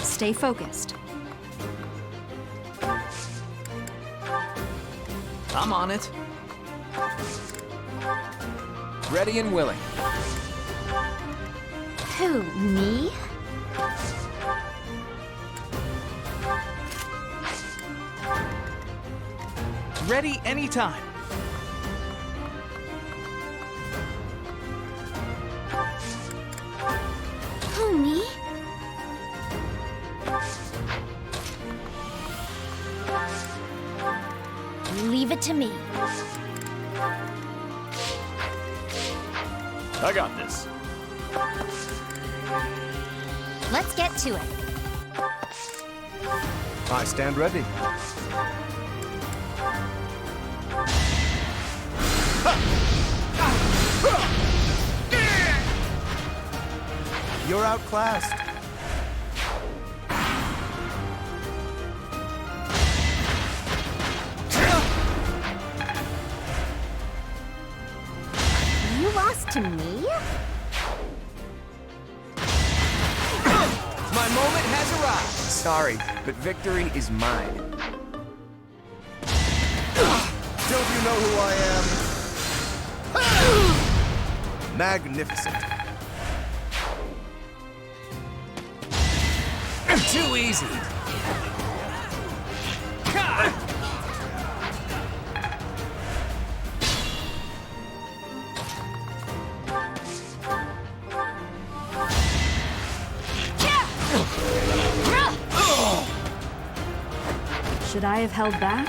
Stay focused. I'm on it. Ready and willing. Who, me? Ready anytime. Who, me? Leave it to me. I got this. Let's get to it. I stand ready. You're outclassed. You lost to me? My moment has arrived. Sorry, but victory is mine. Don't you know who I am? Magnificent. Too easy. Should I have held back?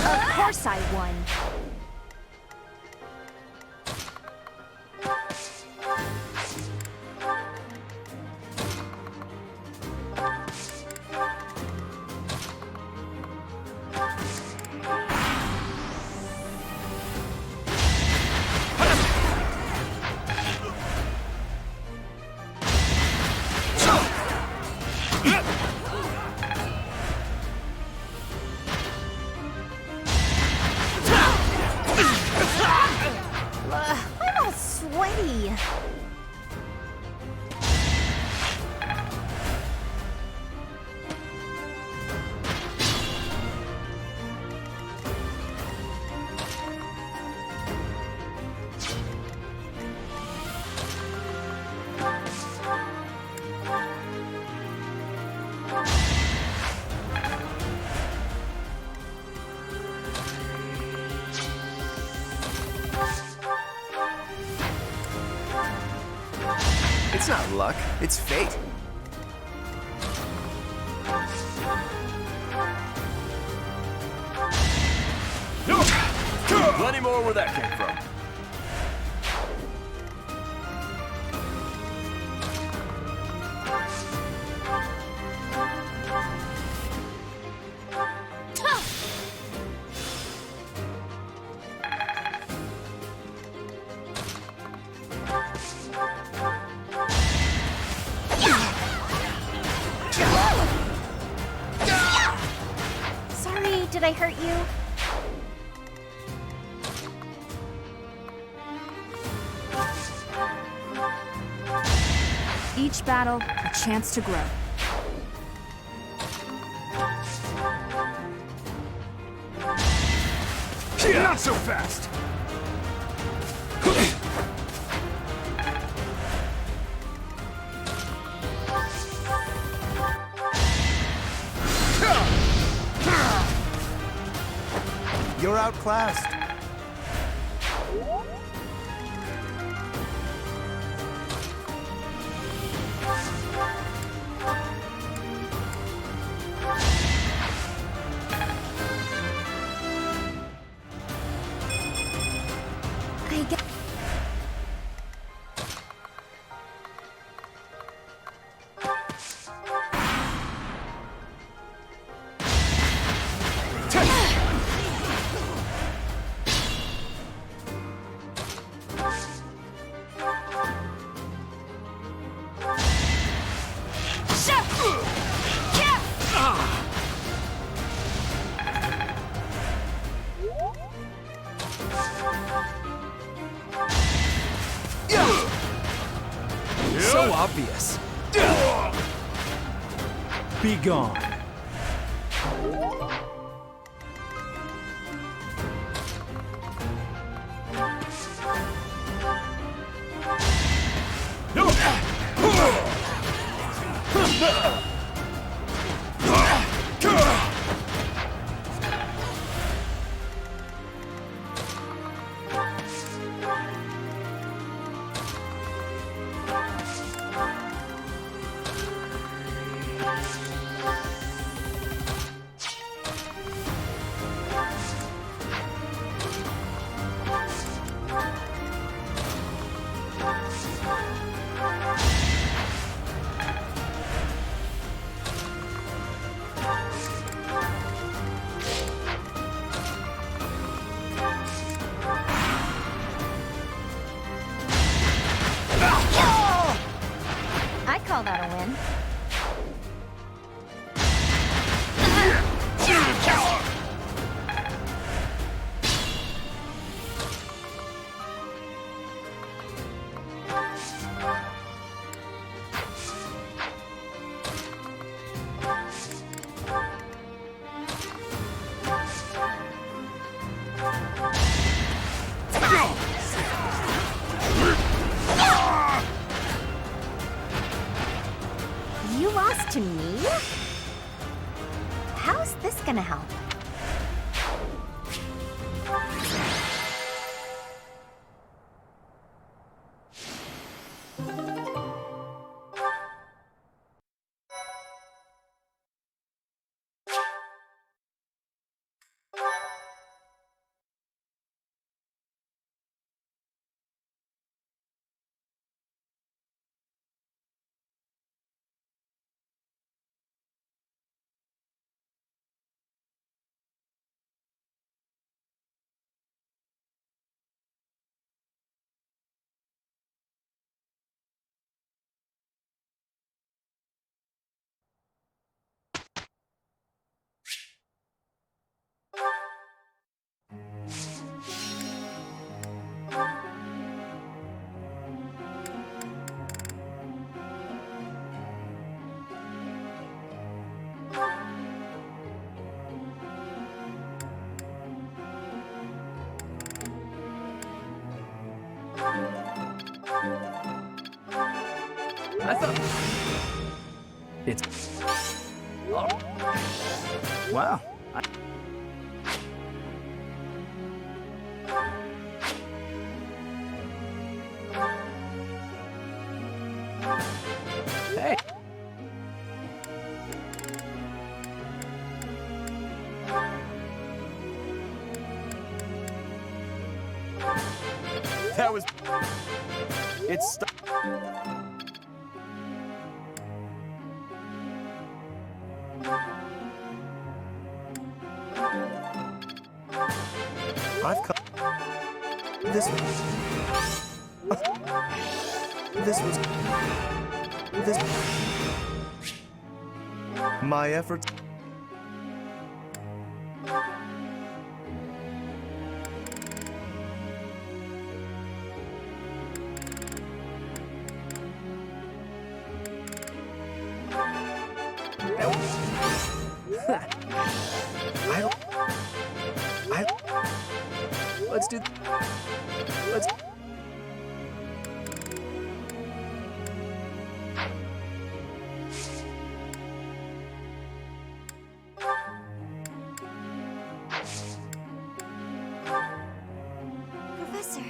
Of course I won. I'm all sweaty. It's not luck, it's fate. Plenty more where that came from. Sorry, did I hurt you? Each battle, a chance to grow. Not so fast! You're outclassed. obvious. Be gone. I call that a win. You lost to me? How's this gonna help? I thought... It's... Oh. Wow. Hey. That was... It's... I've come... This was... My efforts... Let's do... Let's... Professor.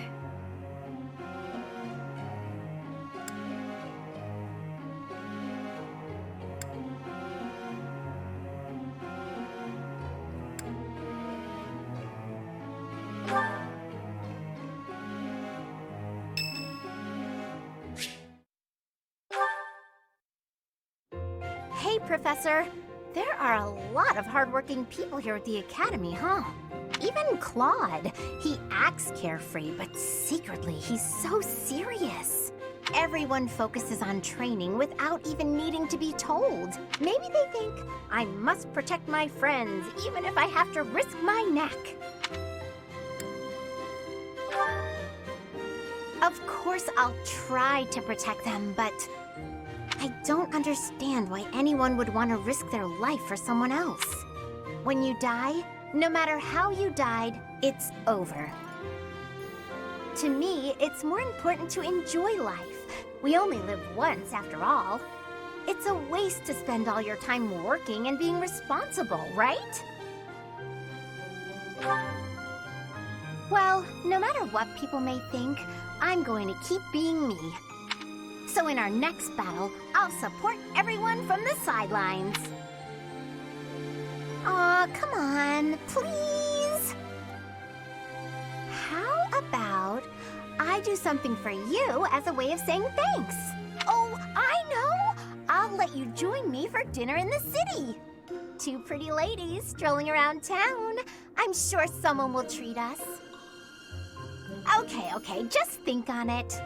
Hey, Professor. There are a lot of hardworking people here at the Academy, huh? Even Claude. He acts carefree, but secretly he's so serious. Everyone focuses on training without even needing to be told. Maybe they think, I must protect my friends, even if I have to risk my neck. Of course I'll try to protect them, but I don't understand why anyone would want to risk their life for someone else. When you die, no matter how you died, it's over. To me, it's more important to enjoy life. We only live once, after all. It's a waste to spend all your time working and being responsible, right? Well, no matter what people may think, I'm going to keep being me. So in our next battle, I'll support everyone from the sidelines. Aw, come on, please. How about I do something for you as a way of saying thanks? Oh, I know! I'll let you join me for dinner in the city. Two pretty ladies strolling around town. I'm sure someone will treat us. Okay, just think on it.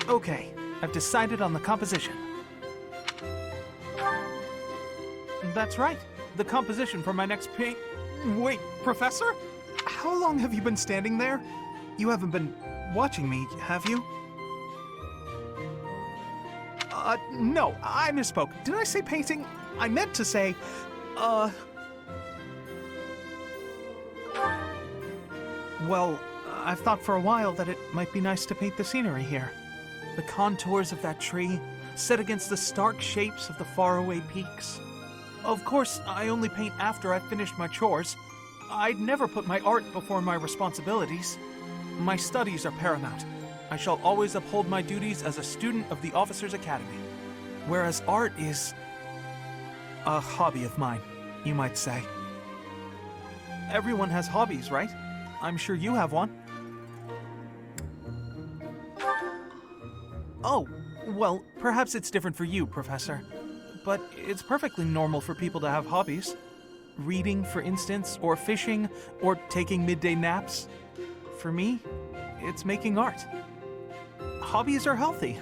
Okay, I've decided on the composition. That's right, the composition for my next paint. Wait, Professor? How long have you been standing there? You haven't been watching me, have you? No, I misspoke. Did I say painting? I meant to say, Well, I've thought for a while that it might be nice to paint the scenery here. The contours of that tree, set against the stark shapes of the faraway peaks. Of course, I only paint after I've finished my chores. I'd never put my art before my responsibilities. My studies are paramount. I shall always uphold my duties as a student of the Officers' Academy. Whereas art is a hobby of mine, you might say. Everyone has hobbies, right? I'm sure you have one. Oh, well, perhaps it's different for you, Professor. But it's perfectly normal for people to have hobbies. Reading, for instance, or fishing, or taking midday naps. For me, it's making art. Hobbies are healthy.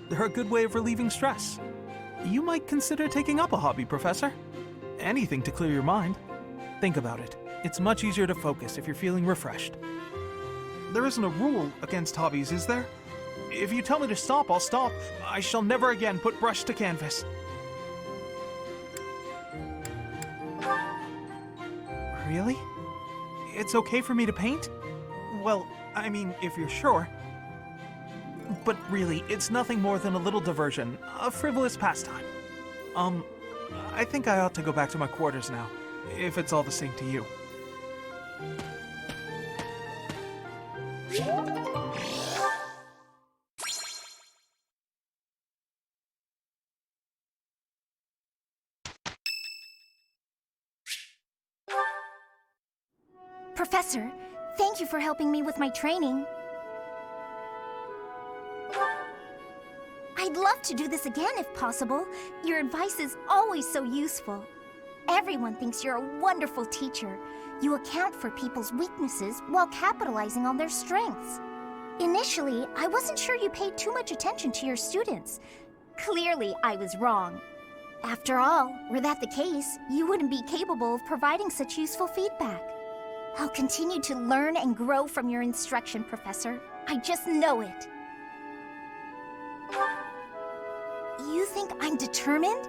They're a good way of relieving stress. You might consider taking up a hobby, Professor. Anything to clear your mind. Think about it. It's much easier to focus if you're feeling refreshed. there isn't a rule against hobbies, is there? If you tell me to stop, I'll stop. I shall never again put brush to canvas. Really? It's okay for me to paint? Well, I mean, if you're sure. But really, it's nothing more than a little diversion, a frivolous pastime. I think I ought to go back to my quarters now, if it's all the same to you. Professor, thank you for helping me with my training. I'd love to do this again if possible. Your advice is always so useful. Everyone thinks you're a wonderful teacher. You account for people's weaknesses while capitalizing on their strengths. Initially, I wasn't sure you paid too much attention to your students. Clearly, I was wrong. After all, were that the case, you wouldn't be capable of providing such useful feedback. I'll continue to learn and grow from your instruction, Professor. I just know it. You think I'm determined?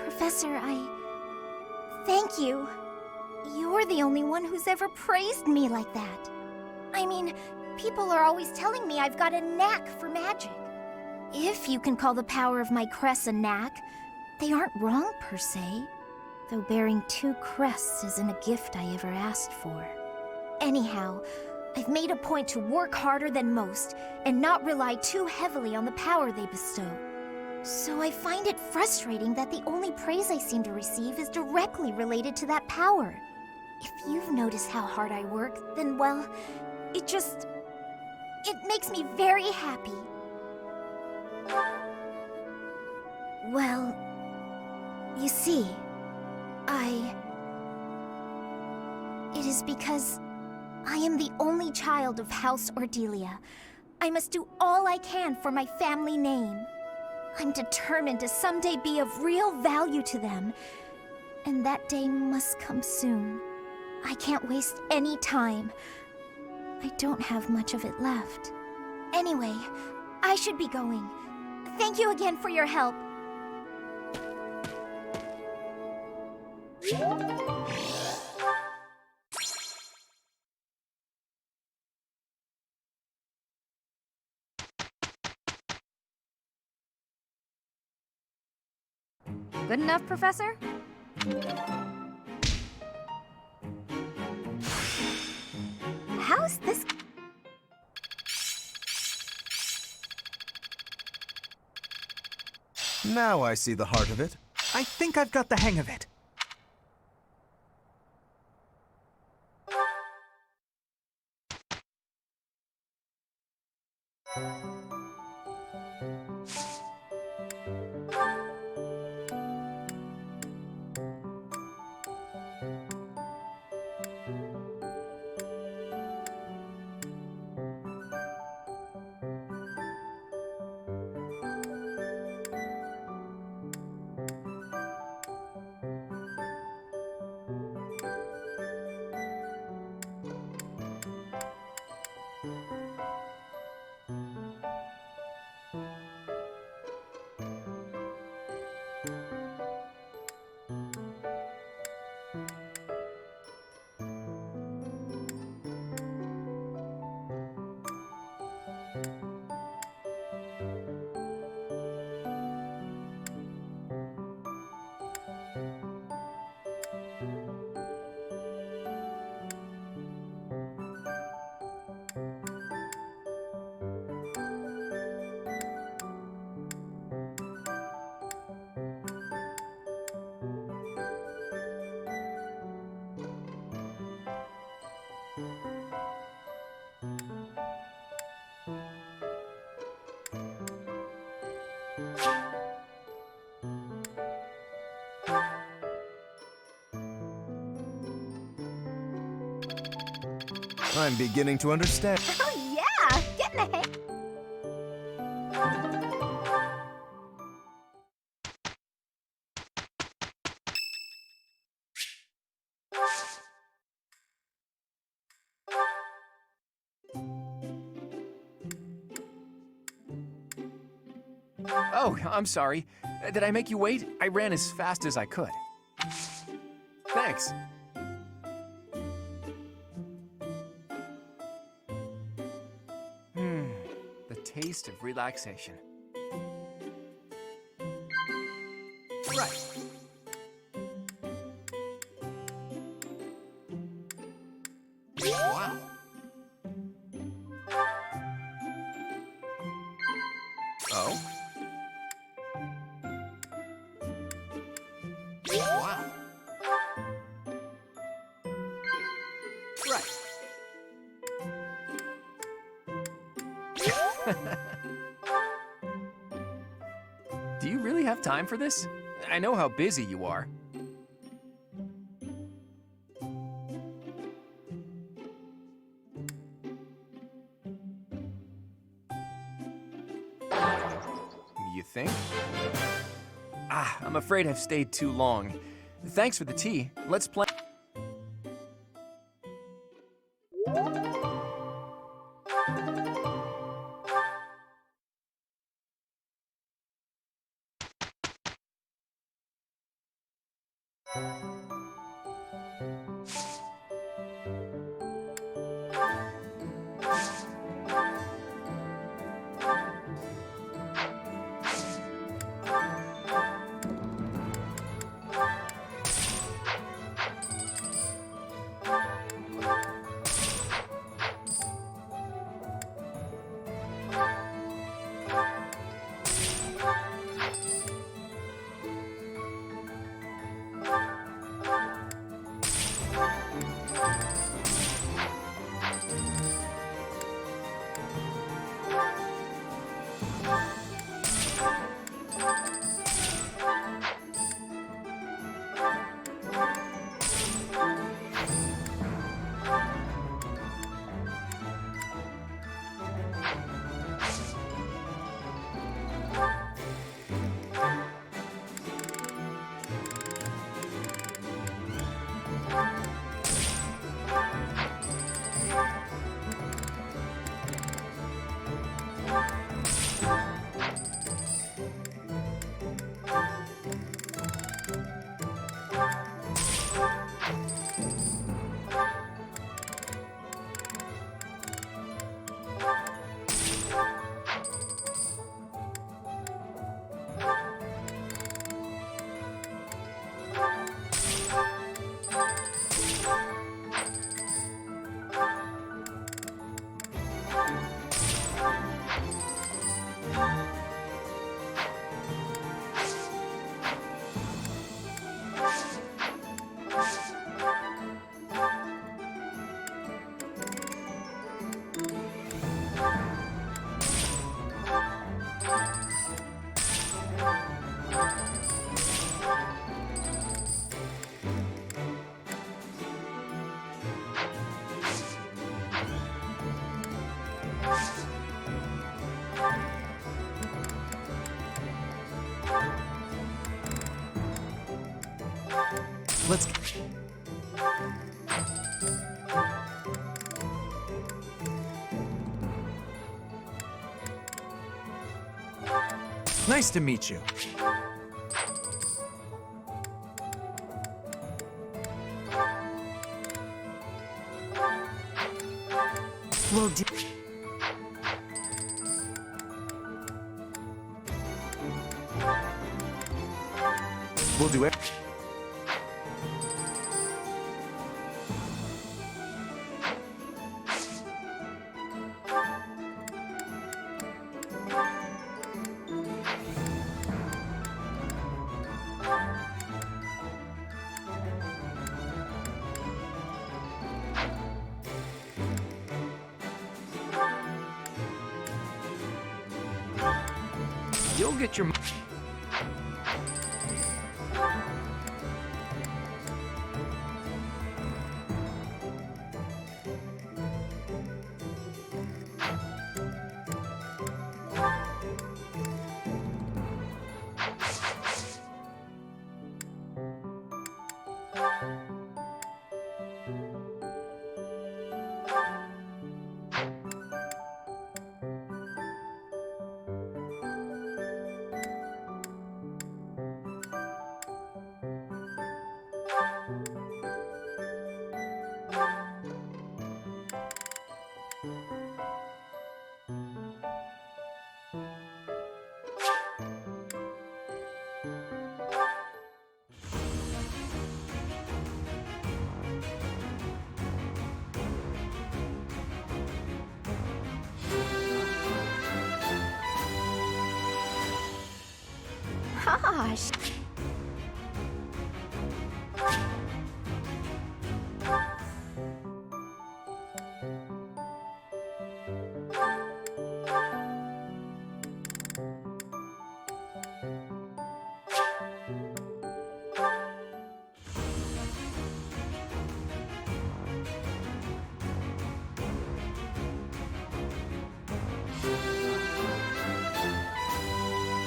Professor, thank you. You're the only one who's ever praised me like that. I mean, people are always telling me I've got a knack for magic. If you can call the power of my crests a knack, they aren't wrong per se. Though bearing 2 crests isn't a gift I ever asked for. Anyhow, I've made a point to work harder than most and not rely too heavily on the power they bestow. So I find it frustrating that the only praise I seem to receive is directly related to that power. If you've noticed how hard I work, then well, It makes me very happy. Well, you see, It is because I am the only child of House Ordelia. I must do all I can for my family name. I'm determined to someday be of real value to them, and that day must come soon. I can't waste any time. I don't have much of it left. Anyway, I should be going. Thank you again for your help. Good enough, Professor? How's this? Now I see the heart of it. I think I've got the hang of it. I'm beginning to understand. Oh yeah! Getting the hang. Oh, I'm sorry. Did I make you wait? I ran as fast as I could. Thanks. The taste of relaxation. Right. Wow. Oh? Wow. Right. Do you really have time for this? I know how busy you are. You think? I'm afraid I've stayed too long. Thanks for the tea. Let's play. Let's... Nice to meet you. We'll do... We'll do it. You'll get your... Gosh.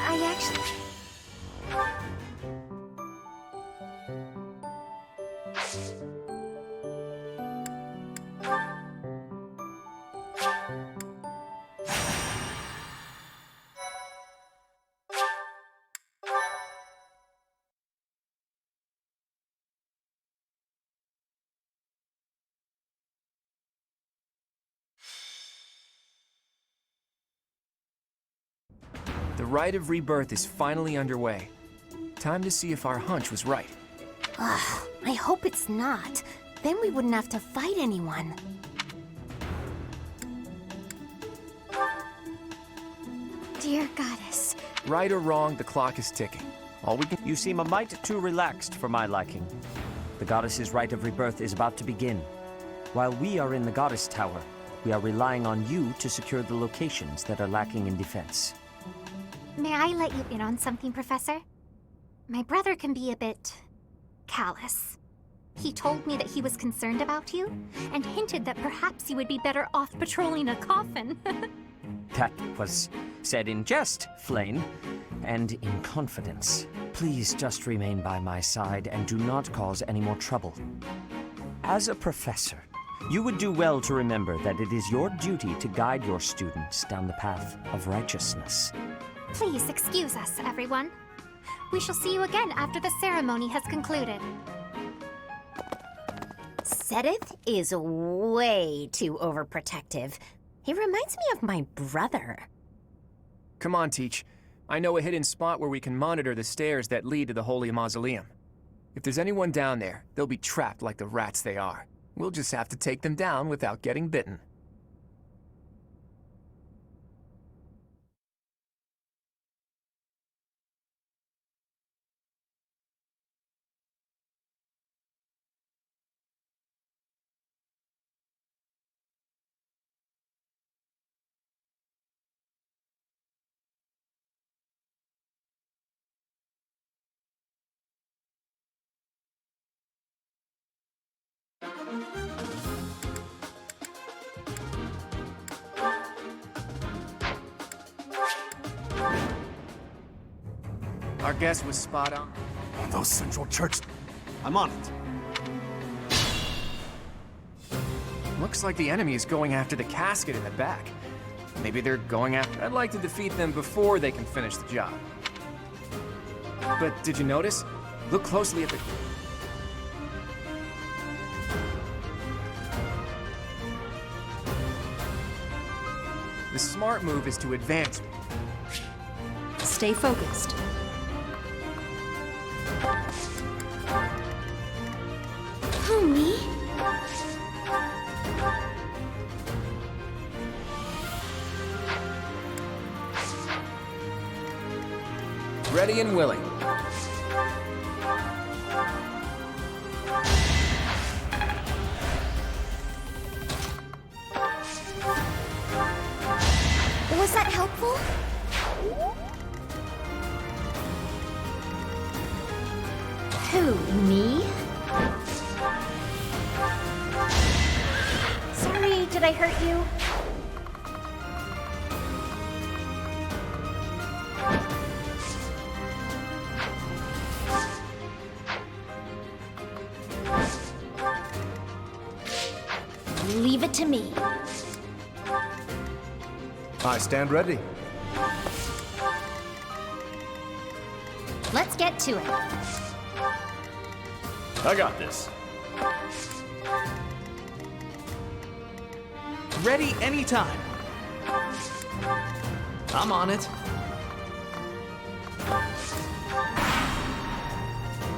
I actually... The rite of rebirth is finally underway. Time to see if our hunch was right. Ugh, I hope it's not. Then we wouldn't have to fight anyone. Dear Goddess. Right or wrong, the clock is ticking. All we can... You seem a mite too relaxed for my liking. The goddess's rite of rebirth is about to begin. While we are in the goddess tower, we are relying on you to secure the locations that are lacking in defense. May I let you in on something, Professor? My brother can be a bit... callous. He told me that he was concerned about you, and hinted that perhaps you would be better off patrolling a coffin. That was said in jest, Flane, and in confidence. Please just remain by my side and do not cause any more trouble. As a professor, you would do well to remember that it is your duty to guide your students down the path of righteousness. Please excuse us, everyone. We shall see you again after the ceremony has concluded. Sedith is way too overprotective. He reminds me of my brother. Come on, Teach. I know a hidden spot where we can monitor the stairs that lead to the Holy Mausoleum. If there's anyone down there, they'll be trapped like the rats they are. We'll just have to take them down without getting bitten. Our guess was spot on. Those central church... I'm on it. Looks like the enemy is going after the casket in the back. Maybe they're going after... I'd like to defeat them before they can finish the job. But did you notice? Look closely at the... The smart move is to advance. Stay focused. Who, me? Ready and willing. Was that helpful? Who, me? Sorry, did I hurt you? Leave it to me. I stand ready. Let's get to it. I got this. Ready anytime. I'm on it.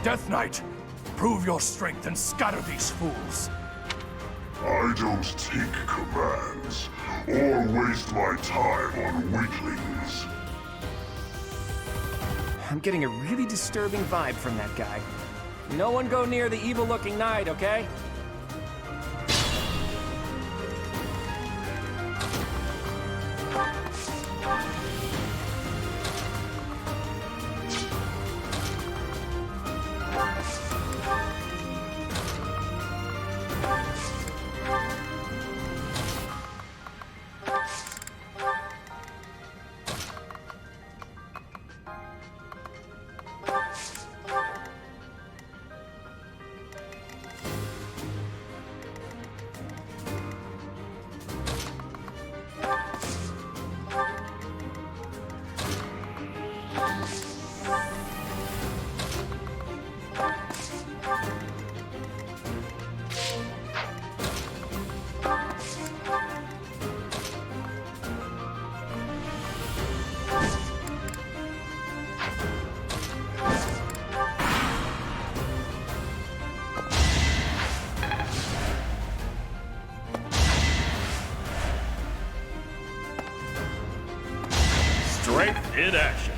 Death Knight, prove your strength and scatter these fools. I don't take commands, or waste my time on weaklings. I'm getting a really disturbing vibe from that guy. No one go near the evil-looking knight, okay? Strength in action.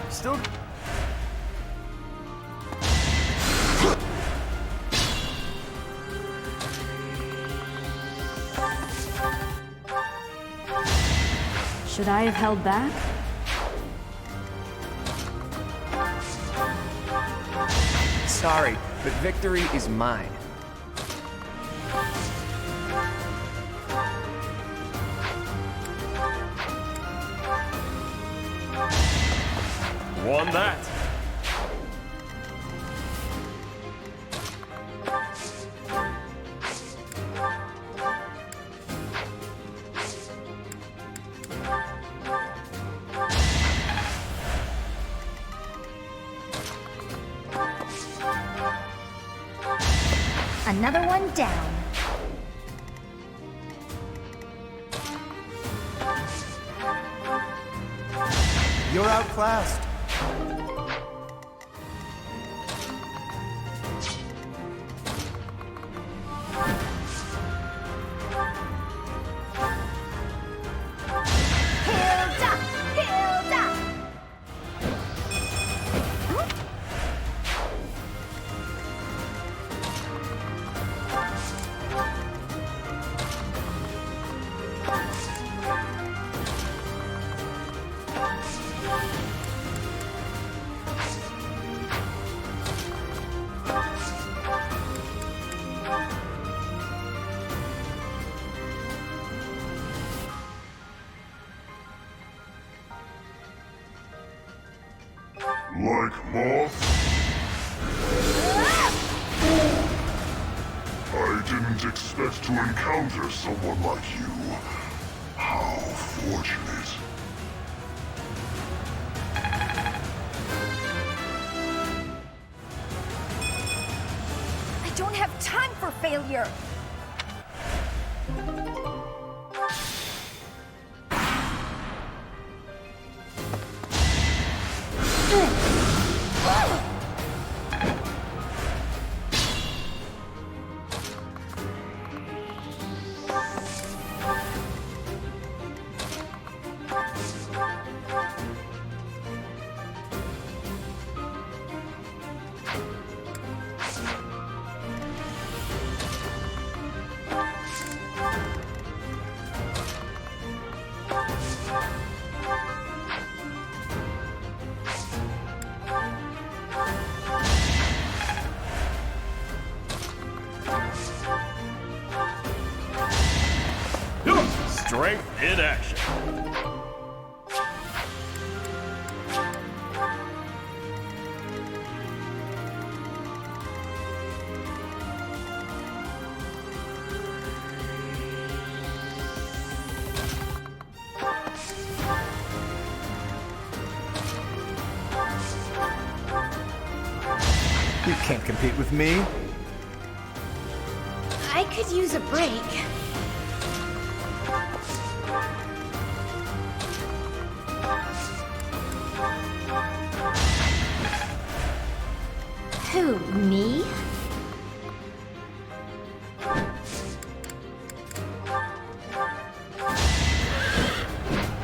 Still... Should I have held back? Sorry, but victory is mine. Won that. Another one down. You're outclassed. Hilda! Hilda! Like moths? I didn't expect to encounter someone like you. How fortunate. I don't have time for failure! Strength in action. You can't compete with me. I could use a break. Who, me?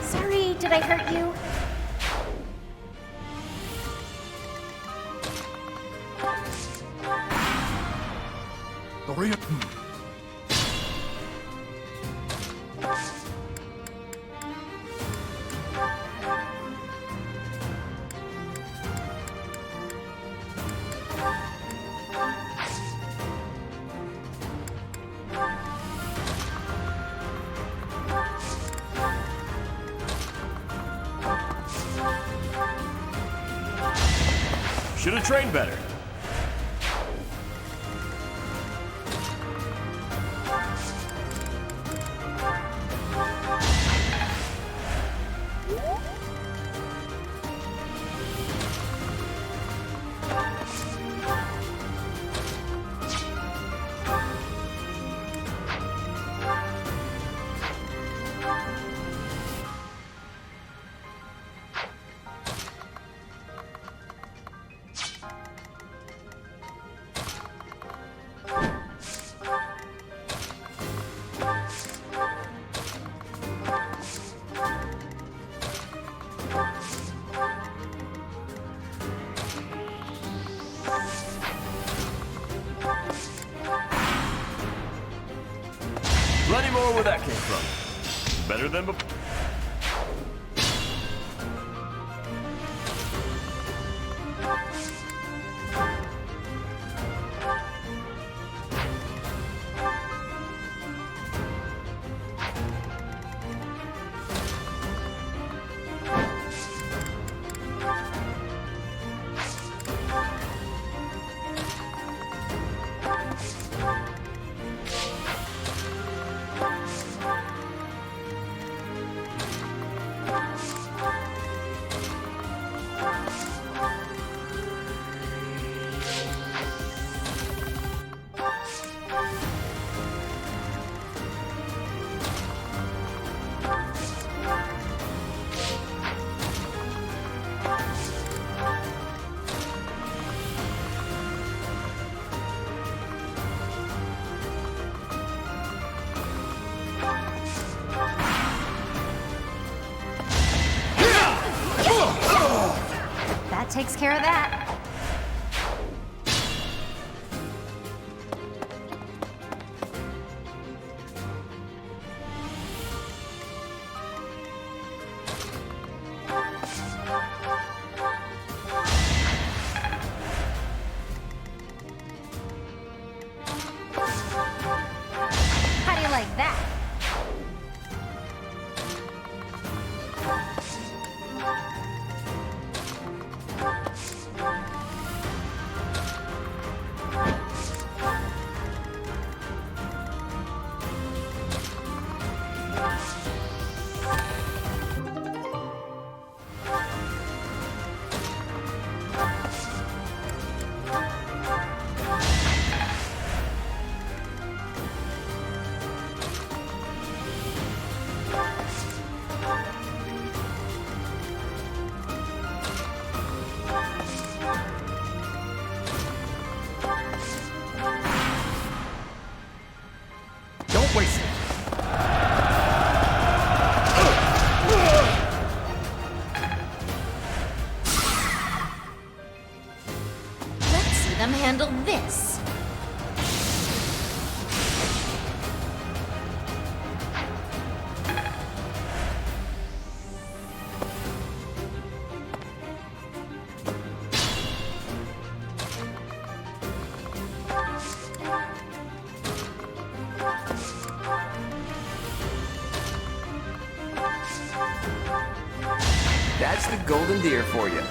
Sorry, did I hurt you? Rhea. Should have trained better. Plenty more where that came from. Better than before. That takes care of that. How do you like that? Don't waste it. Let's see them handle this. That's the golden deer for you.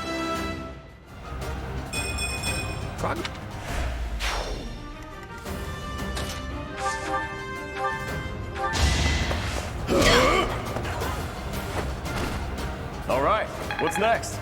All right, what's next?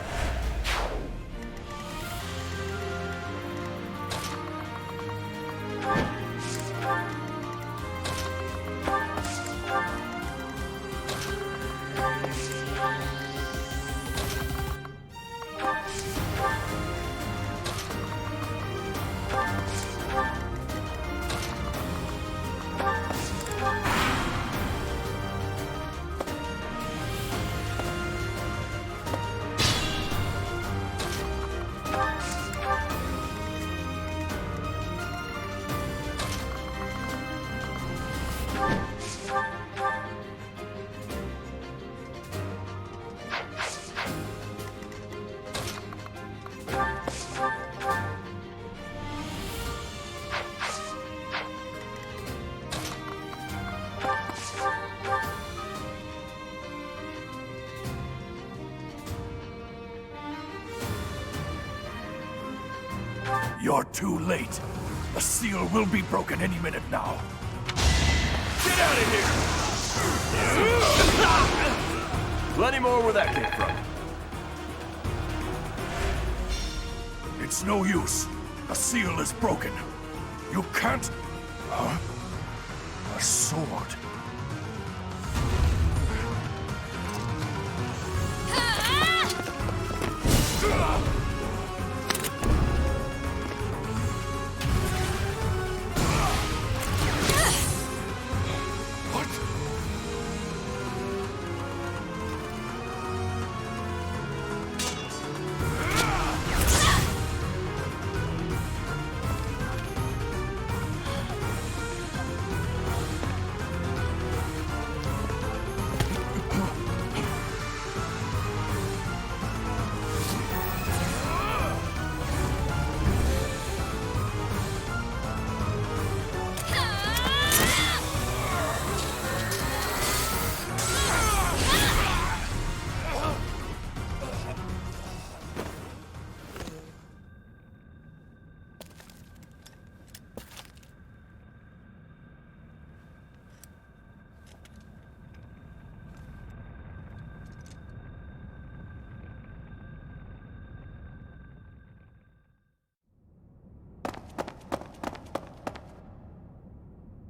You're too late. The seal will be broken any minute now. Get out of here! Plenty more where that came from. It's no use. The seal is broken. You can't... Huh? A sword. What?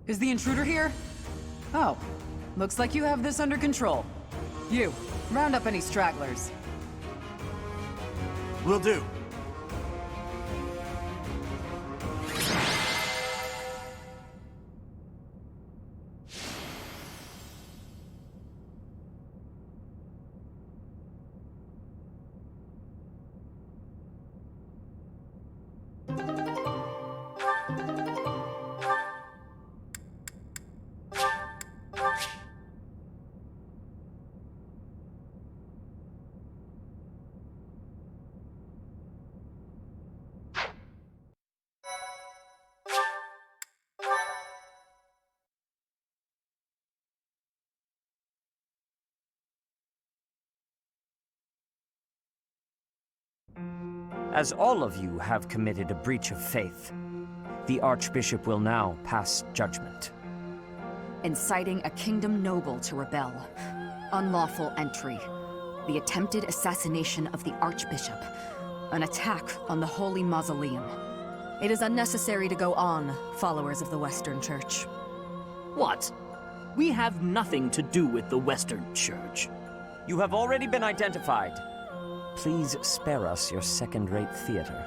Is the intruder here? Oh, looks like you have this under control. You, round up any stragglers. Will do. As all of you have committed a breach of faith, the Archbishop will now pass judgment. inciting a kingdom noble to rebel, unlawful entry, the attempted assassination of the Archbishop, an attack on the Holy Mausoleum. It is unnecessary to go on, followers of the Western Church. What? We have nothing to do with the Western Church. You have already been identified. Please spare us your second-rate theater.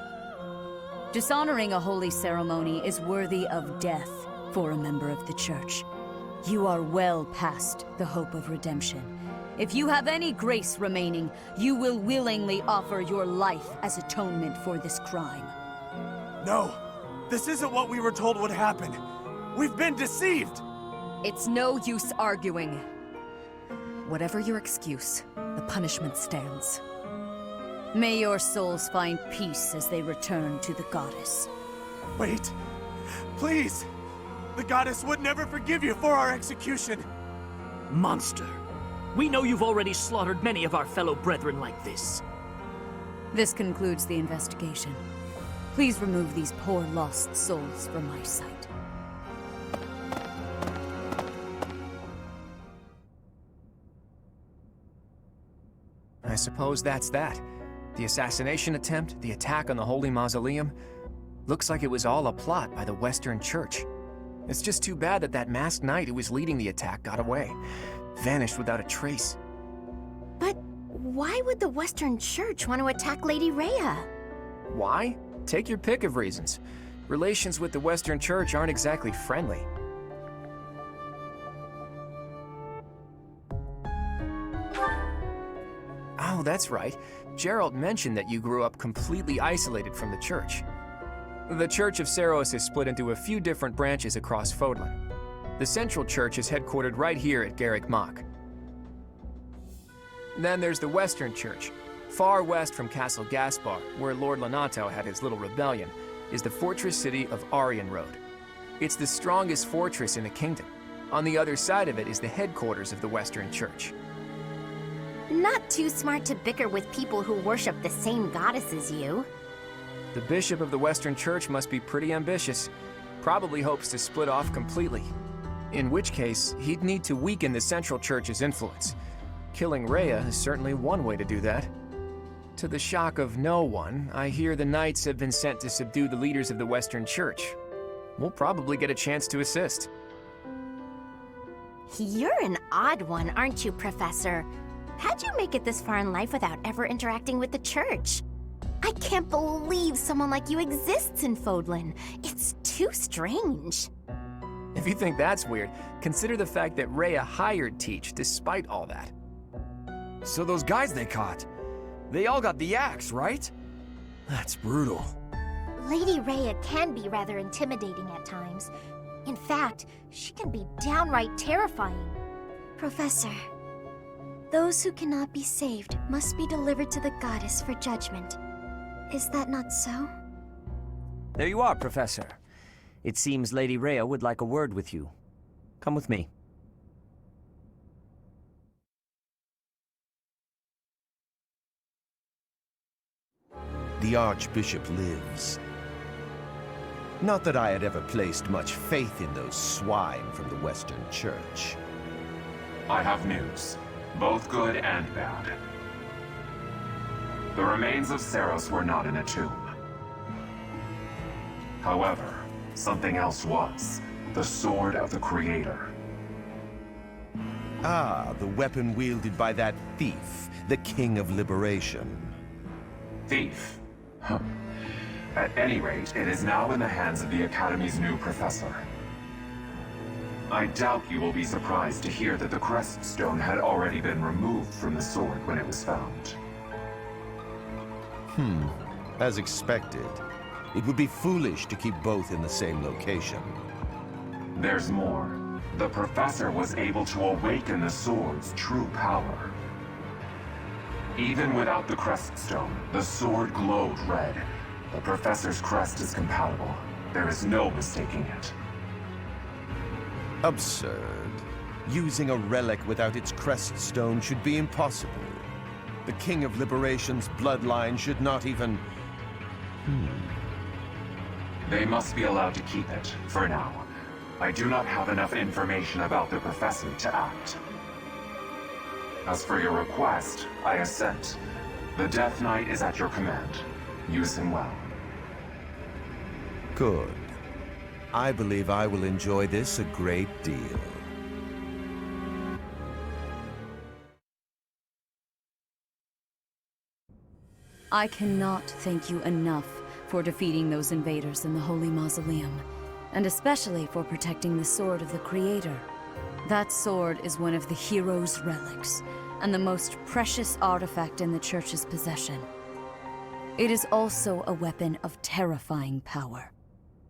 Dishonoring a holy ceremony is worthy of death for a member of the Church. You are well past the hope of redemption. If you have any grace remaining, you will willingly offer your life as atonement for this crime. No, this isn't what we were told would happen. We've been deceived! It's no use arguing. Whatever your excuse, the punishment stands. May your souls find peace as they return to the goddess. Wait, please! The goddess would never forgive you for our execution! Monster. We know you've already slaughtered many of our fellow brethren like this. This concludes the investigation. Please remove these poor lost souls from my sight. I suppose that's that. The assassination attempt, the attack on the Holy Mausoleum. Looks like it was all a plot by the Western Church. It's just too bad that masked knight who was leading the attack got away. Vanished without a trace. But why would the Western Church want to attack Lady Rhea? Why? Take your pick of reasons. Relations with the Western Church aren't exactly friendly. Oh, that's right. Gerald mentioned that you grew up completely isolated from the Church. The Church of Seiros is split into a few different branches across Fodlan. The Central Church is headquartered right here at Garrick Mach. Then there's the Western Church. Far west from Castle Gaspar, where Lord Lonato had his little rebellion, is the fortress city of Arianrode. It's the strongest fortress in the kingdom. On the other side of it is the headquarters of the Western Church. Not too smart to bicker with people who worship the same goddess as you. The bishop of the Western Church must be pretty ambitious. Probably hopes to split off completely. In which case, he'd need to weaken the Central Church's influence. Killing Rhea is certainly one way to do that. To the shock of no one, I hear the knights have been sent to subdue the leaders of the Western Church. We'll probably get a chance to assist. You're an odd one, aren't you, Professor? How'd you make it this far in life without ever interacting with the Church? I can't believe someone like you exists in Fodlan. It's too strange. If you think that's weird, consider the fact that Rhea hired Teach despite all that. So those guys they caught, they all got the axe, right? That's brutal. Lady Rhea can be rather intimidating at times. In fact, she can be downright terrifying. Professor, those who cannot be saved must be delivered to the goddess for judgment. Is that not so? There you are, Professor. It seems Lady Rhea would like a word with you. Come with me. The Archbishop lives. Not that I had ever placed much faith in those swine from the Western Church. I have news, both good and bad. The remains of Seiros were not in a tomb. However, something else was. The Sword of the Creator. Ah, the weapon wielded by that thief, the King of Liberation. Thief? Huh. At any rate, it is now in the hands of the Academy's new professor. I doubt you will be surprised to hear that the crest stone had already been removed from the sword when it was found. As expected. It would be foolish to keep both in the same location. There's more. The professor was able to awaken the sword's true power. Even without the crest stone, the sword glowed red. The professor's crest is compatible. There is no mistaking it. Absurd. Using a relic without its crest stone should be impossible. The King of Liberation's bloodline should not even... They must be allowed to keep it, for now. I do not have enough information about the Professor to act. As for your request, I assent. The Death Knight is at your command. Use him well. Good. I believe I will enjoy this a great deal. I cannot thank you enough for defeating those invaders in the Holy Mausoleum, and especially for protecting the Sword of the Creator. That sword is one of the hero's relics, and the most precious artifact in the Church's possession. It is also a weapon of terrifying power.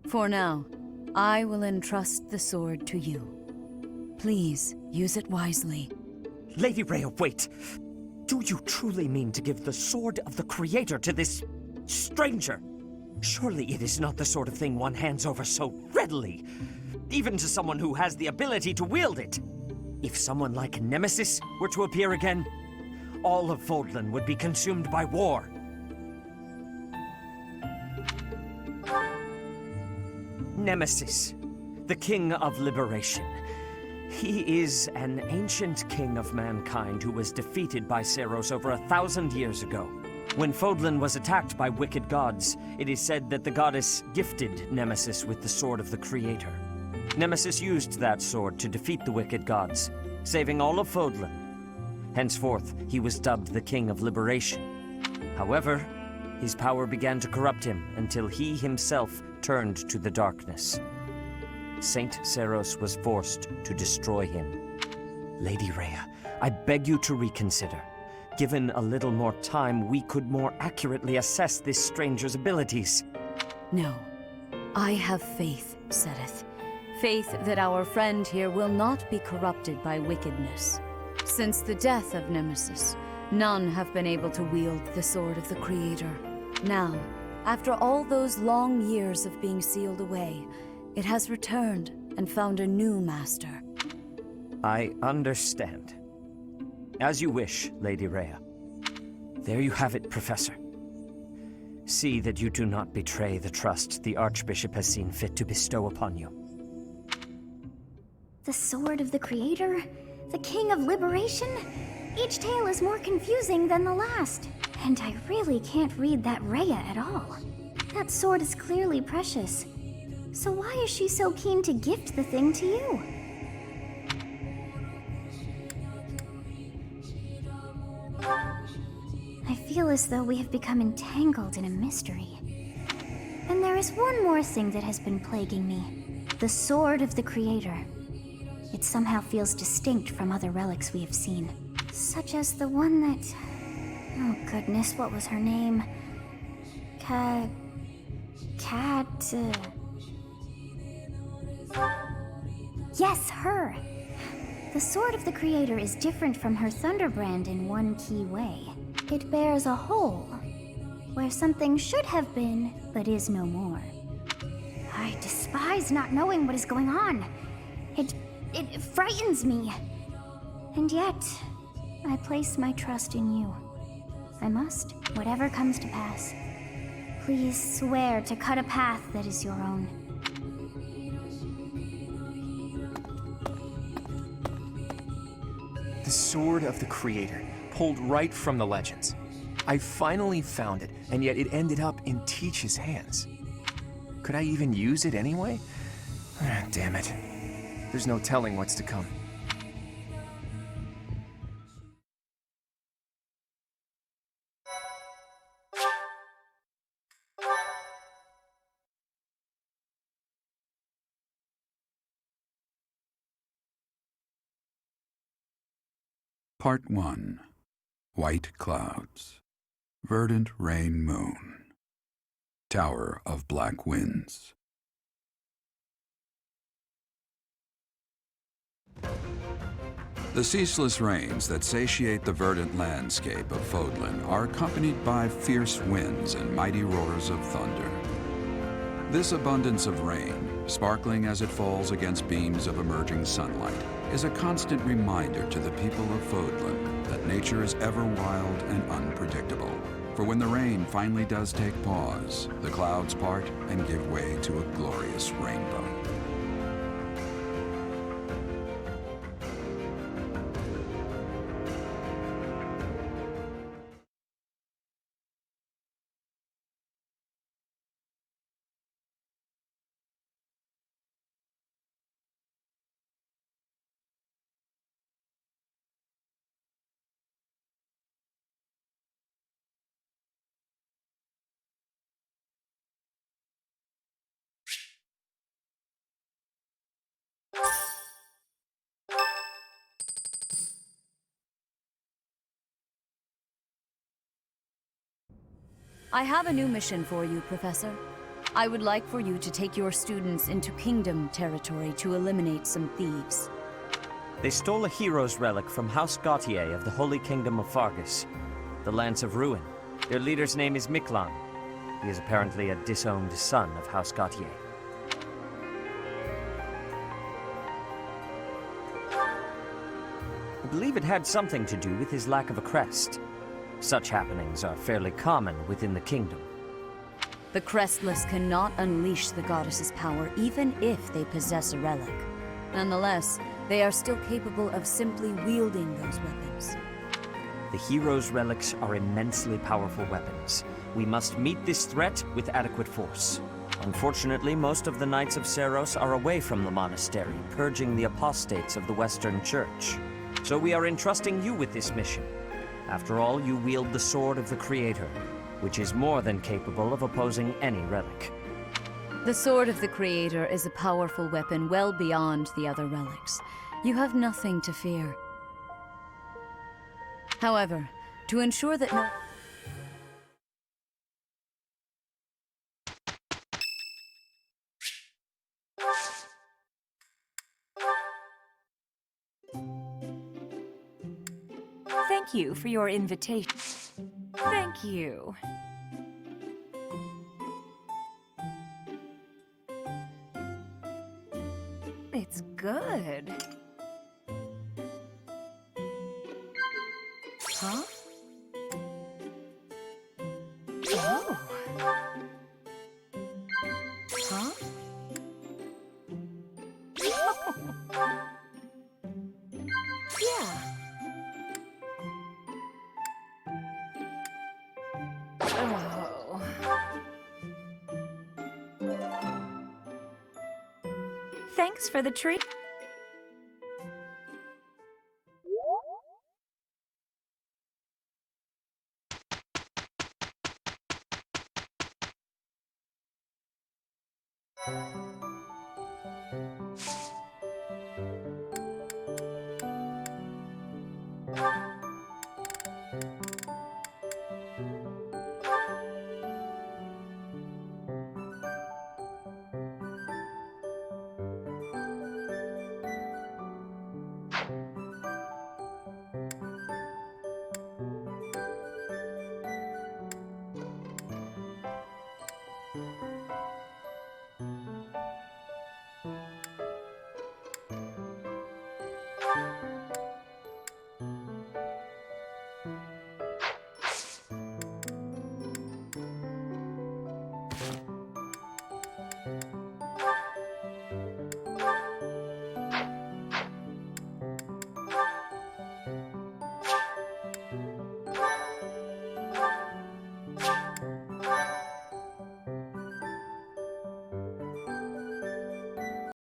For now, I will entrust the sword to you. Please, use it wisely. Lady Rhea, wait! Do you truly mean to give the Sword of the Creator to this stranger? Surely it is not the sort of thing one hands over so readily, even to someone who has the ability to wield it. If someone like Nemesis were to appear again, all of Fodlan would be consumed by war. Nemesis, the King of Liberation. He is an ancient king of mankind who was defeated by Seiros over 1,000 years ago. When Fodlan was attacked by wicked gods, it is said that the goddess gifted Nemesis with the Sword of the Creator. Nemesis used that sword to defeat the wicked gods, saving all of Fodlan. Henceforth, he was dubbed the King of Liberation. However, his power began to corrupt him until he himself turned to the darkness. Saint Seiros was forced to destroy him. Lady Rhea, I beg you to reconsider. Given a little more time, we could more accurately assess this stranger's abilities. No. I have faith, Seteth. Faith that our friend here will not be corrupted by wickedness. Since the death of Nemesis, none have been able to wield the Sword of the Creator. Now, after all those long years of being sealed away, it has returned and found a new master. I understand. As you wish, Lady Rhea. There you have it, Professor. See that you do not betray the trust the Archbishop has seen fit to bestow upon you. The Sword of the Creator? The King of Liberation? Each tale is more confusing than the last. And I really can't read that Rhea at all. That sword is clearly precious. So why is she so keen to gift the thing to you? I feel as though we have become entangled in a mystery. And there is one more thing that has been plaguing me. The Sword of the Creator. It somehow feels distinct from other relics we have seen. Such as the one that... Oh goodness, what was her name? Yes, her! The Sword of the Creator is different from her Thunderbrand in one key way. It bears a hole, where something should have been, but is no more. I despise not knowing what is going on. It frightens me. And yet, I place my trust in you. I must, whatever comes to pass. Please swear to cut a path that is your own. The Sword of the Creator, pulled right from the legends. I finally found it, and yet it ended up in Teach's hands. Could I even use it anyway? Ah, damn it. There's no telling what's to come. Part 1. White Clouds. Verdant Rain Moon. Tower of Black Winds. The ceaseless rains that satiate the verdant landscape of Fodlan are accompanied by fierce winds and mighty roars of thunder. This abundance of rain, sparkling as it falls against beams of emerging sunlight, is a constant reminder to the people of Fodlan that nature is ever wild and unpredictable. For when the rain finally does take pause, the clouds part and give way to a glorious rainbow. I have a new mission for you, Professor. I would like for you to take your students into Kingdom territory to eliminate some thieves. They stole a hero's relic from House Gautier of the Holy Kingdom of Fargus, the Lance of Ruin. Their leader's name is Miklan. He is apparently a disowned son of House Gautier. I believe it had something to do with his lack of a crest. Such happenings are fairly common within the kingdom. The Crestless cannot unleash the goddess's power even if they possess a relic. Nonetheless, they are still capable of simply wielding those weapons. The hero's relics are immensely powerful weapons. We must meet this threat with adequate force. Unfortunately, most of the Knights of Seiros are away from the monastery, purging the apostates of the Western Church. So we are entrusting you with this mission. After all, you wield the Sword of the Creator, which is more than capable of opposing any relic. The Sword of the Creator is a powerful weapon well beyond the other relics. You have nothing to fear. However, to ensure that no... Thank you for your invitation. Thank you. It's good. Huh? Oh. Huh? Yeah. Oh. Thanks for the treat.